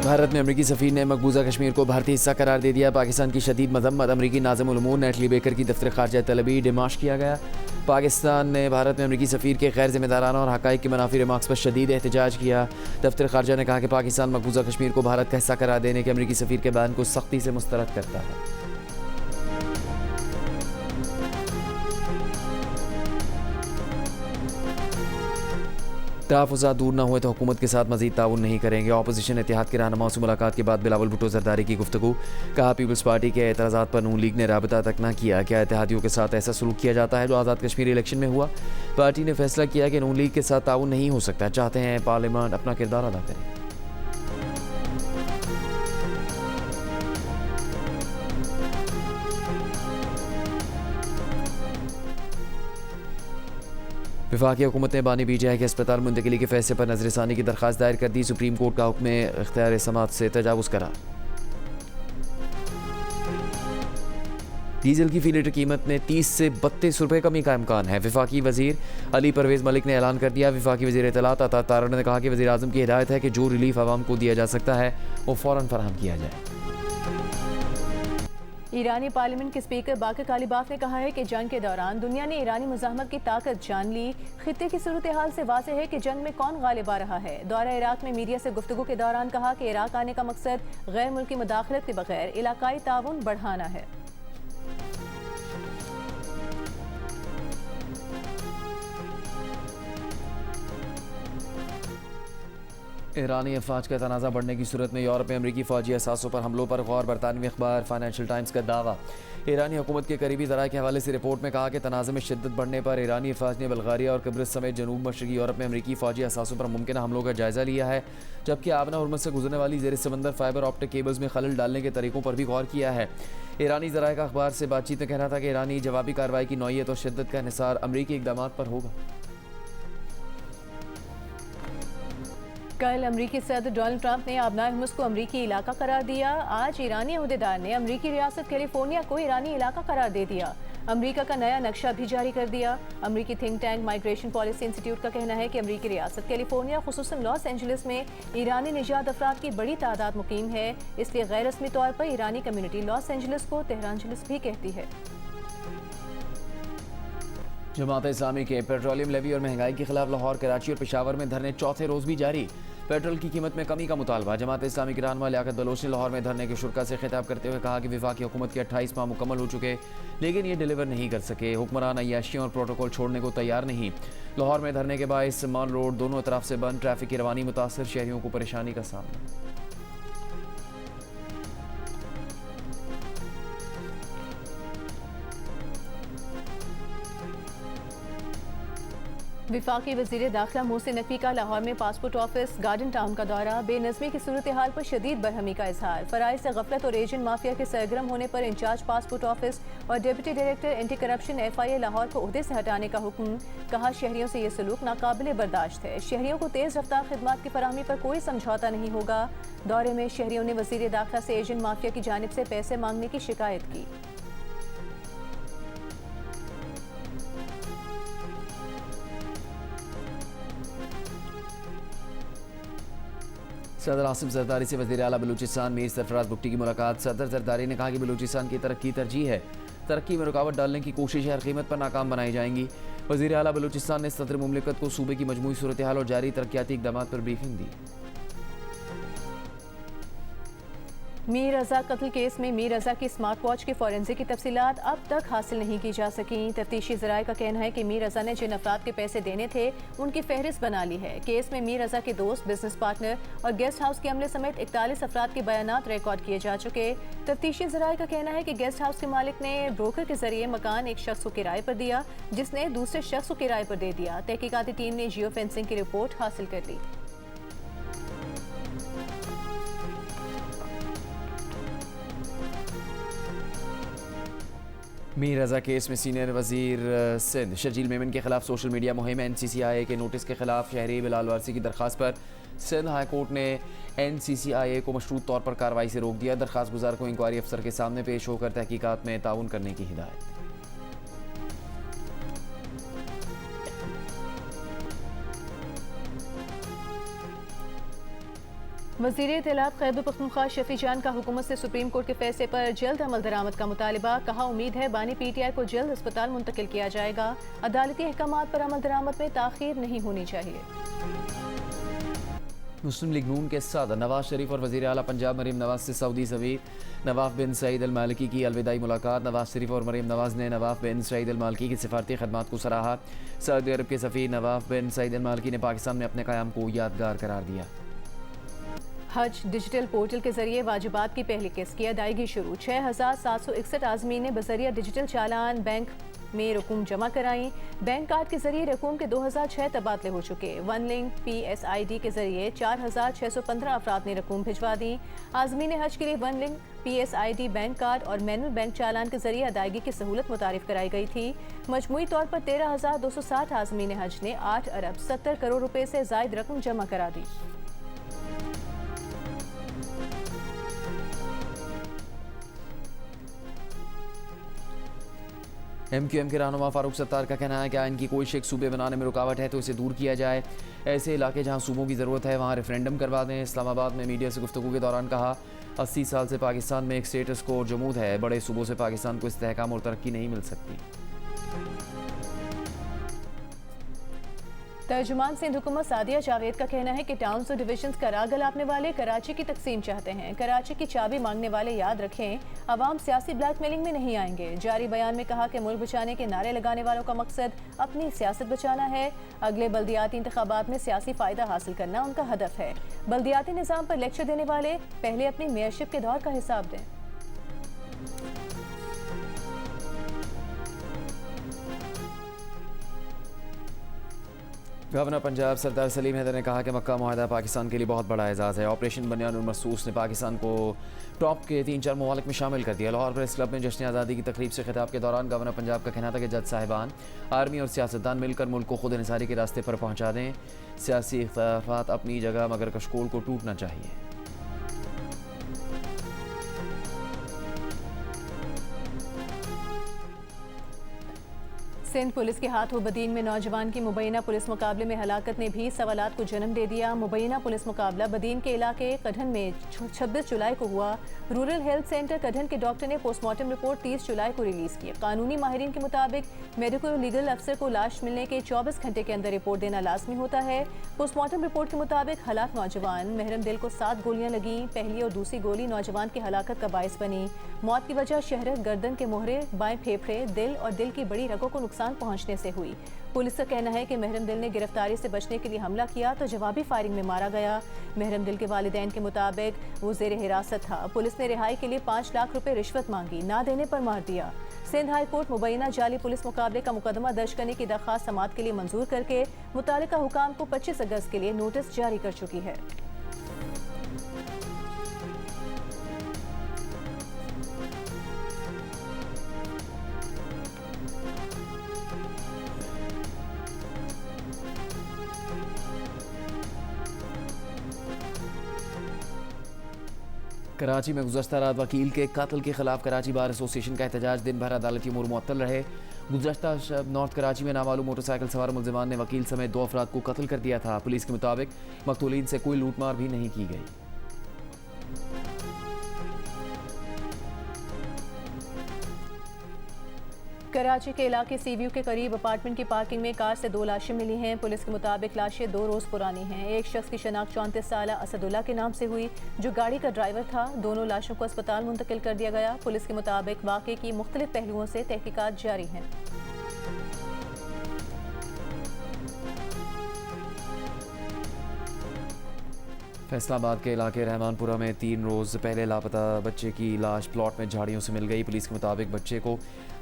भारत में अमरीकी सफ़ीर ने मकबूजा कश्मीर को भारतीय हिस्सा करार दे दिया। पाकिस्तान की शदीद मजम्मत। अमरीकी नाज़िम उल उमूर नेटली बेकर की दफ्तर ख़ारजा तलबी डिमाश किया गया। पाकिस्तान ने भारत में अमरीकी सफ़ीर के गैर जिम्मेदाराना और हक़ाइक़ के मनाफी रिमार्क्स पर शदीद एहतजाज किया। दफ्तर ख़ारजा ने कहा कि पाकिस्तान मकबूजा कश्मीर को भारत का हिस्सा करार देने के अमरीकी सफ़ीर के बयान को सख्ती से मुस्तरद करता है। तहफ़्फ़ुज़ात दूर न हुए तो हुकूमत के साथ मज़ीद ताउन नहीं करेंगे। अपोजिशन इत्तेहाद के रहनुमाओं से मुलाकात के बाद बिलावल भुट्टो ज़रदारी की गुफ्तगू। कहा पीपल्स पार्टी के एतराज़ात पर नून लीग ने राबता तक न किया। क्या इत्तेहादियों के साथ ऐसा सलूक किया जाता है जो आज़ाद कश्मीर इलेक्शन में हुआ? पार्टी ने फैसला किया कि नून लीग के साथ ताउन नहीं हो सकता। चाहते हैं पार्लियामेंट अपना किरदार अदा करे। वफाकी हुकूमत ने बानी बीजाई के अस्पताल मुंतकिली के फैसले पर नजरसानी की दरख्वास्त दायर कर दी। सुप्रीम कोर्ट का हुक्म इख्तियार समात से तजावुज़ करा। डीजल की फी लीटर कीमत में 30 से 32 रुपये कमी का इम्कान है। वफाकी वजीर अली परवेज़ मलिक ने ऐलान कर दिया। वफाकी वजीर इत्तलात अता तारड़ ने कहा कि वज़ीर आज़म की हिदायत है कि जो रिलीफ आवाम को दिया जा सकता है वो फ़ौरन फराहम किया जाए। ईरानी पार्लियामेंट के स्पीकर बाकर कालिबाफ ने कहा है कि जंग के दौरान दुनिया ने ईरानी मुज़ाहमत की ताकत जान ली। खित्ते की सूरत हाल से वाज़ेह है कि जंग में कौन गालिब आ रहा है। दौरा इराक में मीडिया से गुफ्तगू के दौरान कहा कि इराक आने का मकसद गैर मुल्की मुदाखलत के बगैर इलाकाई ताउन बढ़ाना है। ईरानी अफवाज का तनाज़ा बढ़ने की सूरत में यूरोप में अमरीकी फ़ौजी असासों पर हमलों पर गौर। बरतानवी अखबार फाइनेंशियल टाइम्स का दावा। ईरानी हुकूमत के करीबी ज़राए के हवाले से रिपोर्ट में कहा कि तनाज़े में शिद्दत बढ़ने पर ईरानी अफवाज ने बल्गारिया और कब्रिस समेत जनूब मशरक़ी यूरोप में अमरीकी फ़ौजी असासों पर मुमकिन हमलों का जायज़ा लिया है। जबकि आबना हुर्मुज़ से गुजरने वाली ज़ेर समंदर फाइबर ऑप्टिक केबल्स में खलल डालने के तरीक़ों पर भी गौर किया है। ईरानी ज़राए का अखबार से बातचीत में कहना था कि ईरानी जवाबी कार्रवाई की नौयत और शिद्दत का इन्हिसार अमरीकी इक़दामात पर होगा। कल अमरीकी सदर डोनाल्ड ट्रंप ने आबनाए हुर्मुज़ को अमरीकी इलाका करार दिया। आज ईरानी अहदेदार ने अमरीकी रियासत कैलिफोर्निया को ईरानी इलाका करार दे दिया। अमरीका का नया नक्शा भी जारी कर दिया। अमरीकी think tank migration policy institute का कहना है कि अमरीकी रियासत कैलिफोर्निया खुसूसन लॉस एंजलिस में ईरानी निजात अफराद की बड़ी तादाद मुकीम है। इसलिए गैर रस्मी तौर पर ईरानी कम्यूनिटी लॉस एंजलिस को तेहरानजलिस भी कहती है। जमात इस्लामी के पेट्रोलियम लेवी और महंगाई के खिलाफ लाहौर, कराची और पेशावर में धरने चौथे रोज़ भी जारी। पेट्रोल की कीमत में कमी का मुतालबा। जमात इस्लामी के रहनुमा लियाकत बलोच ने लाहौर में धरने के शुरा से खिताब करते हुए कहा कि वफाकी हुकूमत के 28 माह मुकम्मल हो चुके लेकिन ये डिलीवर नहीं कर सके। हुक्मरान अय्याशियों और प्रोटोकॉल छोड़ने को तैयार नहीं। लाहौर में धरने के बायस माल रोड दोनों तरफ से बंद। ट्रैफिक की रवानी मुतासर, शहरियों को परेशानी का सामना। विफाकी वज़ीर दाखिला मोहसिन नकवी का लाहौर में पासपोर्ट ऑफिस गार्डन टाउन का दौरा। बेनज़मी की सूरत हाल पर शदीद बरहमी का इजहार। फ़राइज़ से गफलत और एजेंट माफिया के सरगर्म होने पर इंचार्ज पासपोर्ट ऑफिस और deputy director anti corruption FIA Lahore को ओहदे से हटाने का हुक्म। कहा शहरियों से ये सलूक नाकाबिले बर्दाश्त है। शहरियों को तेज़ रफ्तार खिदमात की फराहमी पर कोई समझौता नहीं होगा। दौरे में शहरियों ने वज़ीर दाखिला से एजेंट माफिया की जानिब से पैसे मांगने की शिकायत की। सदर आसिफ जरदारी से वज़ीर आला बलूचिस्तान मीर सरफराज बुगटी की मुलाकात। सदर जरदारी ने कहा कि बलूचिस्तान की तरक्की तरजीह है। तरक्की में रुकावट डालने की कोशिश हर कीमत पर नाकाम बनाई जाएंगी। वज़ीर आला बलूचिस्तान ने सदर मुमलिकत को सूबे की मजमूई सूरत हाल और जारी तरक्याती इक़दामात पर ब्रीफिंग दी। मीर रज़ा कत्ल केस में मीर रज़ा की स्मार्ट वॉच की फॉरेंसिक की तफसीलात अब तक हासिल नहीं की जा सकी। तफ्तीशी ज़राए का कहना है कि मीर रज़ा ने जिन अफराद के पैसे देने थे उनकी फहरिस्त बना ली है। केस में मीर रज़ा के दोस्त, बिजनेस पार्टनर और गेस्ट हाउस के अमले समेत 41 अफराद के बयानात रिकॉर्ड किए जा चुके। तफ्तीशी ज़राए का कहना है कि गेस्ट हाउस के मालिक ने ब्रोकर के जरिए मकान एक शख्स को किराए पर दिया जिसने दूसरे शख्स को किराए पर दे दिया। तहकीकाती टीम ने जियो फेंसिंग की रिपोर्ट हासिल कर ली। मीर रज़ा केस में सीनियर वजीर सिंध शर्जील मेमन के खिलाफ सोशल मीडिया मुहिम। NCCIA के नोटिस के खिलाफ शहरी बिलाल वारसी की दरख्वास्त पर सिंध हाई कोर्ट ने NCCIA को मशरूत तौर पर कार्रवाई से रोक दिया। दरख्वास्त गुजार को इंक्वायरी अफसर के सामने पेश होकर तहकीकात में ताउन करने की हिदायत। वज़ीर इत्तलाफ खैबर पख्तूनख्वा शफी जान का हुकूमत से सुप्रीम कोर्ट के फैसले पर जल्द अमल दरामद का मुतालबा। कहा उम्मीद है बानी PTI को जल्द अस्पताल मुंतकिल किया जाएगा। अदालती अहकामात पर अमल दरामद में ताख़ीर नहीं होनी चाहिए। मुस्लिम लीग नून के सदर नवाज शरीफ और वज़ीर आला पंजाब मरीम नवाज से सऊदी सफ़ीर नवाफ बिन सईद अल मालिकी की अलविदाई मुलाकात। नवाज शरीफ और मरीम नवाज ने नवाफ बिन सईद अल मालिकी की सिफारती खदमात को सराहा। सऊदी अरब के सफ़ीर नवाफ बिन सईद अल मालिकी ने पाकिस्तान में अपने क़याम को यादगार करार दिया। हज डिजिटल पोर्टल के जरिए वाजिबात की पहली किस्त की अदायगी शुरू। 6,761 आज़मीन ने बजरिया डिजिटल चालान बैंक में रकूम जमा कराई। बैंक कार्ड के जरिए रकूम के 2006 तबादले हो चुके। वन लिंक PSID के जरिए 4,615 अफराद ने रकूम भिजवा दी। आज़मीन हज के लिए one link PSID bank card और मैनुअल बैंक चालान के जरिए अदायगी की सहूलत मुतारिफ कराई गई थी। मजमूई तौर पर 13,260 आज़मीन हज ने 8 अरब 70 करोड़ रुपए से जायद रकम जमा करा दी। MQM के रहनुमा फारूक सत्तार का कहना है कि आइन की कोई शेख सूबे बनाने में रुकावट है तो इसे दूर किया जाए। ऐसे इलाके जहां सूबों की ज़रूरत है वहां रेफरेंडम करवा दें। इस्लामाबाद में मीडिया से गुफ्तगू के दौरान कहा 80 साल से पाकिस्तान में एक स्टेटस को जमूद है। बड़े सूबों से पाकिस्तान को इस्तेहकाम और तरक्की नहीं मिल सकती। तर्जुमान सिंध हुकूमत सादिया जावेद का कहना है कि टाउन्स और डिविजन्स का राग गलापने वाले कराची की तकसीम चाहते हैं। कराची की चाबी मांगने वाले याद रखें अवाम सियासी ब्लैकमेलिंग में नहीं आएंगे। जारी बयान में कहा कि मुल्क बचाने के नारे लगाने वालों का मकसद अपनी सियासत बचाना है। अगले बल्दियाती इंतखाबात में सियासी फ़ायदा हासिल करना उनका हदफ है। बल्दियाती निज़ाम पर लेक्चर देने वाले पहले अपनी मेयरशिप के दौर का हिसाब दें। गवर्नर पंजाब सरदार सलीम हैदर ने कहा कि मक्का मुआहदा पाकिस्तान के लिए बहुत बड़ा एजाज़ है। ऑपरेशन बनियानुल मरसूस ने पाकिस्तान को टॉप के 3-4 ममालिक में शामिल कर दिया। लाहौर प्रेस क्लब में जश्न आज़ादी की तकरीब से खिताब के दौरान गवर्नर पंजाब का कहना था कि जज साहिबान आर्मी और सियासतदान मिलकर मुल्क को खुद इंसारी के रास्ते पर पहुँचा दें। सियासी इख्तिलाफात अपनी जगह मगर कशकोल को टूटना चाहिए। सिंध पुलिस के हाथों बदीन में नौजवान की मुबैना पुलिस मुकाबले में हलाकत ने भी सवालात को जन्म दे दिया। मुबैना पुलिस मुकाबला बदीन के इलाके कढ़न में 26 जुलाई को हुआ। रूरल हेल्थ सेंटर कढ़न के डॉक्टर ने पोस्टमार्टम रिपोर्ट 30 जुलाई को रिलीज की। कानूनी माहिरीन के मुताबिक मेडिको लीगल अफसर को लाश मिलने के 24 घंटे के अंदर रिपोर्ट देना लाजमी होता है। पोस्टमार्टम रिपोर्ट के मुताबिक हलाक नौजवान महरम दिल को 7 गोलियां लगी। पहली और दूसरी गोली नौजवान की हलाकत का बायस बनी। मौत की वजह शहरत, गर्दन के मोहरे, बाएं फेफड़े, दिल और दिल की बड़ी रगों को नुकसान पहुंचने से हुई। पुलिस का कहना है कि महरम दिल ने गिरफ्तारी से बचने के लिए हमला किया तो जवाबी फायरिंग में मारा गया। महरम दिल के वालिदैन के मुताबिक वो जेर हिरासत था। पुलिस ने रिहाई के लिए 5 लाख रुपए रिश्वत मांगी, ना देने पर मार दिया। सिंध हाई कोर्ट मुबैना जाली पुलिस मुकाबले का मुकदमा दर्ज करने की दरख्वास्त समाअत के लिए मंजूर करके मुतालिका हुकाम को 25 अगस्त के लिए नोटिस जारी कर चुकी है। कराची में गुज़श्ता रात वकील के कत्ल के खिलाफ कराची बार एसोसिएशन का एहतजाज दिन भर अदालती उमूर मुअत्तल रहे। गुज़श्ता शब नॉर्थ कराची में नामालूम मोटरसाइकिल सवार मुल्ज़िमान ने वकील समेत 2 अफराद को कत्ल कर दिया था। पुलिस के मुताबिक मकतूलीन से कोई लूटमार भी नहीं की गई। कराची के इलाके सीव्यू के करीब अपार्टमेंट की पार्किंग में कार से 2 लाशें मिली हैं। पुलिस के मुताबिक लाशें 2 रोज़ पुरानी हैं। एक शख्स की शनाख्त 34 साल असदुल्ला के नाम से हुई, जो गाड़ी का ड्राइवर था। दोनों लाशों को अस्पताल मुंतकिल कर दिया गया। पुलिस के मुताबिक वाक़े की मुख्तलिफ पहलुओं से तहकीकात जारी हैं। फैसलाबाद के इलाके रहमानपुरा में 3 रोज़ पहले लापता बच्चे की लाश प्लॉट में झाड़ियों से मिल गई। पुलिस के मुताबिक बच्चे को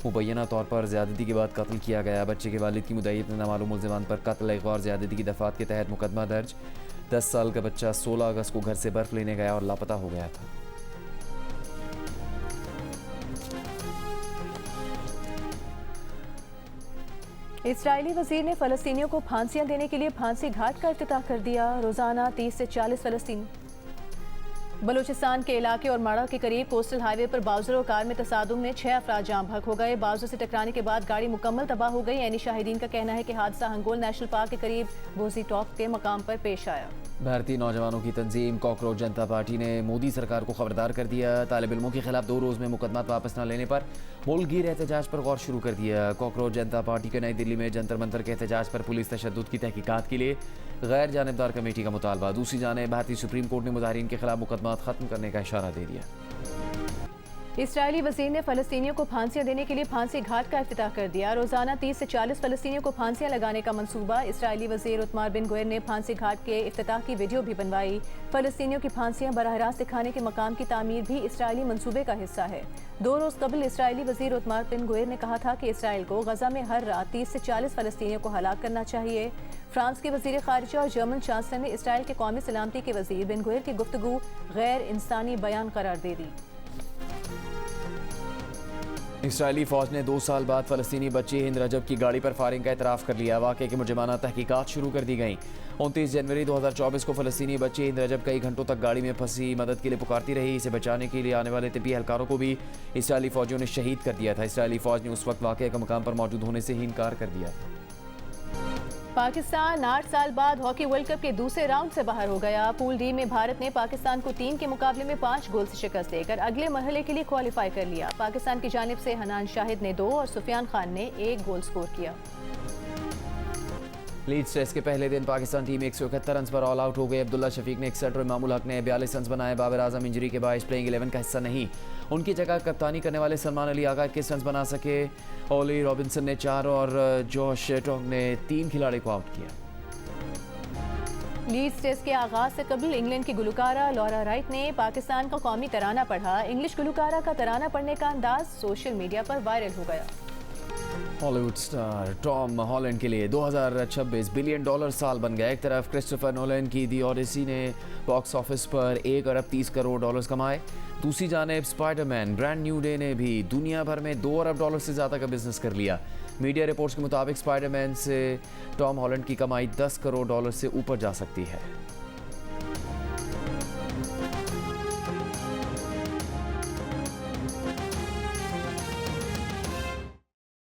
मुबैना तौर पर ज़्यादती के बाद कत्ल किया गया। बच्चे के वालिद की मुद्दईत ने नामालूम मुल्ज़िमान पर कत्ल, एक और ज़्यादती की दफ़ात के तहत मुकदमा दर्ज। 10 साल का बच्चा 16 अगस्त को घर से बर्फ़ लेने गया और लापता हो गया था। इस्राएली वज़ीर ने फ़लस्तीनियों को फांसियां देने के लिए फांसी घाट का इफ्तिताह कर दिया। रोज़ाना 30 से 40 फ़लस्तीनी बलूचिस्तान के इलाके और माड़ा के करीब कोस्टल हाईवे पर बाउजर और कार में तसादुम में 6 अफराद जाम बहक हो गए। बाउजर से टकराने के बाद गाड़ी मुकम्मल तबाह हो गई। यानी शाहिदीन का कहना है कि हादसा हंगोल नेशनल पार्क के करीब बोजी टॉप के मकाम पर पेश आया। भारतीय नौजवानों की तंजीम कॉकरोच जनता पार्टी ने मोदी सरकार को खबरदार कर दिया। तालिब इल्मों के खिलाफ 2 रोज़ में मुकदमात वापस न लेने पर मुल्कगीर एहतजाज पर गौर शुरू कर दिया। कॉकरोच जनता पार्टी के नई दिल्ली में जंतर मंतर के एहतजाज पर पुलिस तशद्दुद की तहकीकात के लिए गैर जानिबदार कमेटी का मुतालबा। दूसरी जानिब भारतीय सुप्रीम कोर्ट ने मुजाहिरीन के खिलाफ मुकदमात खत्म करने का इशारा दे दिया। इसराइली वजीर ने फलस्तीनियों को फांसियां देने के लिए फांसी घाट का इफ्तिताह कर दिया। रोजाना 30 से 40 फलस्तीनियों को फांसियां लगाने का मंसूबा। इसराइली वजीर उत्मार बिन गुएर ने फांसी घाट के इफ्तिताह की वीडियो भी बनवाई। फलस्तीनियों की फांसियां बराह रास्त दिखाने के मकाम की तामीर भी इसराइली मंसूबे का हिस्सा है। 2 रोज कबल इसराइली वजीर उत्मार बिन गुएर ने कहा था कि इसराइल को गजा में हर रात 30 से 40 फलस्तीनियों को हलाक करना चाहिए। फ्रांस के वजीर खारिजा और जर्मन चांसलर ने इसराइल के कौमी सलामती के वजीर बिन गुएर की गुफ्तगू गैर इंसानी बयान करार दे दी। इसराइली फौज ने 2 साल बाद फलस्तीनी बच्ची हिंद रजब की गाड़ी पर फायरिंग का एतराफ़ कर लिया। वाक़े की मुजरिमाना तहकीकात शुरू कर दी गई। 29 जनवरी 2024 को फलस्तीनी बच्ची हिंद रजब कई घंटों तक गाड़ी में फंसी मदद के लिए पुकारती रही। इसे बचाने के लिए आने वाले तिब्बी एहलकारों को भी इसराइली फौजियों ने शहीद कर दिया था। इसराइली फौज ने उस वक्त वाक़े का मकाम पर मौजूद होने से ही इनकार कर दिया। पाकिस्तान 8 साल बाद हॉकी वर्ल्ड कप के दूसरे राउंड से बाहर हो गया। पूल डी में भारत ने पाकिस्तान को 3 के मुकाबले में 5 गोल से शिकस्त देकर अगले मरहले के लिए क्वालिफाई कर लिया। पाकिस्तान की जानिब से हनान शाहिद ने 2 और सुफियान खान ने 1 गोल स्कोर किया। लीड्स टेस्ट के पहले दिन पाकिस्तान टीम 171 रन पर ऑल आउट हो गई। अब्दुल्ला शफीक ने 61 और इमामुल हक ने 42 रन बनाए। बाबर आजम इंजरी के बायस प्लेइंग 11 का हिस्सा नहीं। उनकी जगह कप्तानी करने वाले सलमान अली आगा 21 रन बना सके। ओली रॉबिन्सन ने 4 और जोश टोंग ने 3 खिलाड़ी को आउट किया। लीड्स टेस्ट के आगाज से कबल इंग्लैंड की गुलकारा लॉरा राइट ने पाकिस्तान का कौमी तराना पढ़ा। इंग्लिश गुलकारा का तराना पढ़ने का अंदाज सोशल मीडिया पर वायरल हो गया। हॉलीवुड स्टार टॉम हॉलैंड के लिए 2026 बिलियन डॉलर साल बन गया। एक तरफ क्रिस्टोफर नोलन की दी ओडिसी ने बॉक्स ऑफिस पर 1 अरब 30 करोड़ डॉलर्स कमाए। दूसरी जानिब स्पाइडरमैन ब्रांड न्यू डे ने भी दुनिया भर में 2 अरब डॉलर से ज़्यादा का बिजनेस कर लिया। मीडिया रिपोर्ट्स के मुताबिक स्पाइडरमैन से टॉम हॉलैंड की कमाई 10 करोड़ डॉलर से ऊपर जा सकती है।